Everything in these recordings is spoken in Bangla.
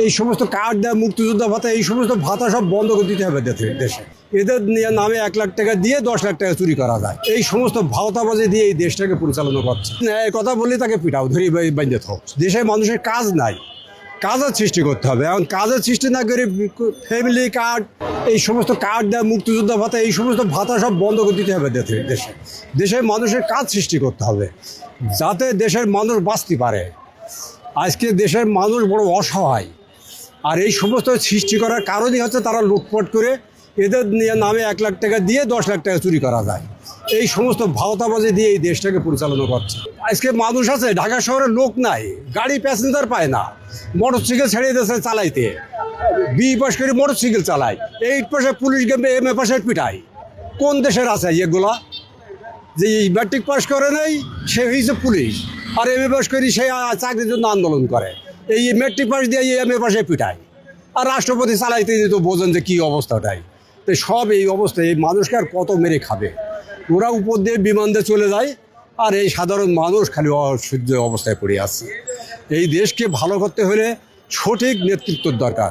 এই সমস্ত কার্ড দেয়, মুক্তিযোদ্ধা ভাতা, এই সমস্ত ভাতা সব বন্ধ করে দিতে হবে দেশে। এদের নামে 1 লাখ টাকা দিয়ে 10 লাখ টাকা চুরি করা যায়। এই সমস্ত ভাওতাবাজি দিয়ে এই দেশটাকে পরিচালনা করছে। এই কথা বললে তাকে পিটাও, ধরি বাইন্ধে থাও। দেশে মানুষের কাজ নাই, কাজের সৃষ্টি করতে হবে। এখন কাজের সৃষ্টি না করে ফ্যামিলি কার্ড, এই সমস্ত কার্ড দেয়, মুক্তিযোদ্ধা ভাতা, এই সমস্ত ভাতা সব বন্ধ করে দিতে হবে দেশে মানুষের কাজ সৃষ্টি করতে হবে, যাতে দেশের মানুষ বাঁচতে পারে। আজকে দেশের মানুষ বড় অসহায়, আর এই সমস্ত সৃষ্টি করার কারণই হচ্ছে তারা লুটপাট করে এদের নামে 1 লাখ টাকা দিয়ে 10 লাখ টাকা চুরি করা যায়। এই সমস্ত ভাওতাবাজি দিয়ে এই দেশটাকে পরিচালনা করছে। আজকে মানুষ আছে, ঢাকা শহরে লোক নাই, গাড়ি প্যাসেঞ্জার পায় না, মোটরসাইকেল ছেড়ে দিয়েছে চালাইতে। BE পাস করে মোটরসাইকেল চালায়, 8 পাশে পুলিশ গেমে, MA পাশে পিটায়। কোন দেশের আছে এগুলা? যে ম্যাট্রিক পাস করে নাই সে হয়েছে পুলিশ, আর MA পাস করে সে চাকরির জন্য আন্দোলন করে। এই ম্যাট্রিক পাস দিয়ে MA পাশে পিটায়, আর রাষ্ট্রপতি চালাইতে তো বোঝেন যে কী অবস্থাটাই। তো সব এই অবস্থায় এই মানুষকে আর কত মেরে খাবে? ওরা উপর দিয়ে বিমান দিয়ে চলে যায়, আর এই সাধারণ মানুষ খালি অসহ্য অবস্থায় পড়ে আছে। এই দেশকে ভালো করতে হলে সঠিক নেতৃত্বের দরকার।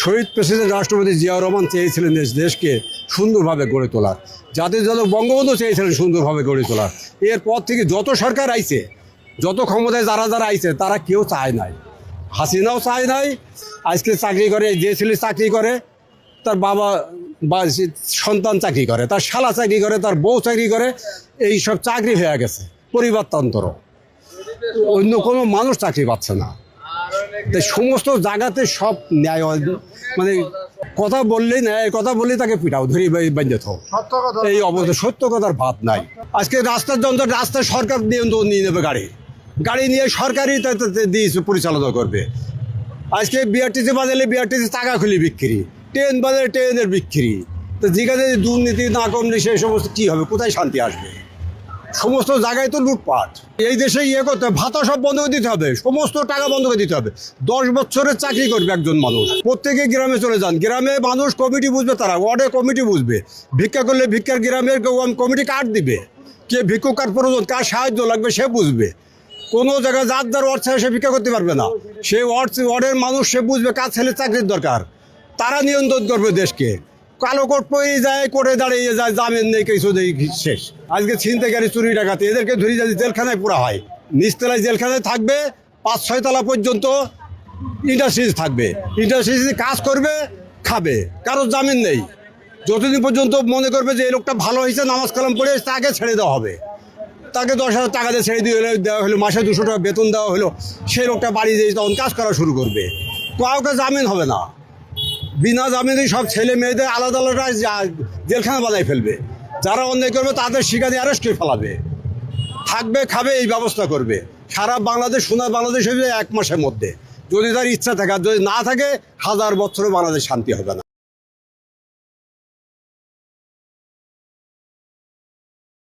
শহীদ প্রেসিডেন্ট রাষ্ট্রপতি জিয়াউর রহমান চেয়েছিলেন দেশকে সুন্দরভাবে গড়ে তোলার, জাতির জনক বঙ্গবন্ধু চেয়েছিলেন সুন্দরভাবে গড়ে তোলার। এরপর থেকে যত সরকার আইছে, যত ক্ষমতায় যারা আইছে, তারা কেউ চায় নাই। হাসিনাও চায় নাই। আজকে চাকরি করে, যে ছেলে চাকরি করে তার বাবা বা সন্তান চাকরি করে, তার শালা চাকরি করে, তার বউ চাকরি করে, এই সব চাকরি হয়ে গেছে পরিবারতন্ত্র। অন্য কোনো মানুষ চাকরি পাচ্ছে না। তাই সমস্ত জায়গাতে সব ন্যায়, মানে কথা বললেই ন্যায়, কথা বললেই তাকে পিটাও, ধরি বাইন্ধে থাও। এই অবস্থা, সত্য কথার ভাত নাই। আজকে রাস্তার যন্ত্র, রাস্তায় সরকার নিয়ন্ত্রণ নিয়ে নেবে, গাড়ি নিয়ে সরকারই দিয়ে পরিচালনা করবে। আজকে BRTC বাজালে BRTC টাকা খুলি বিক্রি, ট্রেন বাজারে ট্রেনের বিক্রি। তো যেখানে দুর্নীতি না কমলে সেই সমস্ত কী হবে? কোথায় শান্তি আসবে? সমস্ত জায়গায় তো লুটপাট। এই দেশে করতে হবে, ভাতা সব বন্ধ করে দিতে হবে, সমস্ত টাকা বন্ধ করে দিতে হবে। 10 বছরের চাকরি করবে একজন মানুষ। প্রত্যেকে গ্রামে চলে যান, গ্রামে মানুষ কমিটি বুঝবে, তারা ওয়ার্ডে কমিটি বুঝবে। ভিক্ষা করলে ভিক্ষার গ্রামের কমিটি কার্ড দিবে, কে ভিক্ষুক কার প্রয়োজন, কার সাহায্য লাগবে সে বুঝবে। কোনো জায়গায় যার ওয়ার্ড ছাড়া সে ভিক্ষা করতে পারবে না। সেই ওয়ার্ডের মানুষ সে বুঝবে কার ছেলে চাকরির দরকার, তারা নিয়ন্ত্রণ করবে দেশকে। কালো কোট পরে যায়, কোর্টে দাঁড়িয়ে যায়, জামিন নেই, কিছু নেই, শেষ। আজকে ছিনতাইকারী, চুরি ডাকাতি, এদেরকে ধরে যদি জেলখানায় পোড়া হয়, নিচতলায় জেলখানায় থাকবে, 5-6 তলা পর্যন্ত ইন্ডাস্ট্রিজ থাকবে। ইন্ডাস্ট্রিজ কাজ করবে, খাবে, কারোর জামিন নেই। যতদিন পর্যন্ত মনে করবে যে এই লোকটা ভালো হয়েছে, নামাজ কালাম পড়ে, তাকে ছেড়ে দেওয়া হবে। তাকে 10,000 টাকা দিয়ে ছেড়ে দেওয়া হলো, মাসে 200 টাকা বেতন দেওয়া হলো, সেই লোকটা বাড়ি যেয়ে তখন কাজ করা শুরু করবে। কাউকে জামিন হবে না, বিনা জামিনে সব ছেলে মেয়েদের আলাদা আলাদা জেলখানা বানাই ফেলবে। যারা অন্যায় করবে তাদের শিকারে অ্যারেস্ট করে ফেলাবে, থাকবে, খাবে, এই ব্যবস্থা করবে। সারা বাংলাদেশ, সোনার বাংলাদেশ হয়ে 1 মাসের মধ্যে, যদি তার ইচ্ছা থাকে। আর যদি না থাকে, 1000 বছরে বাংলাদেশ শান্তি হবে না।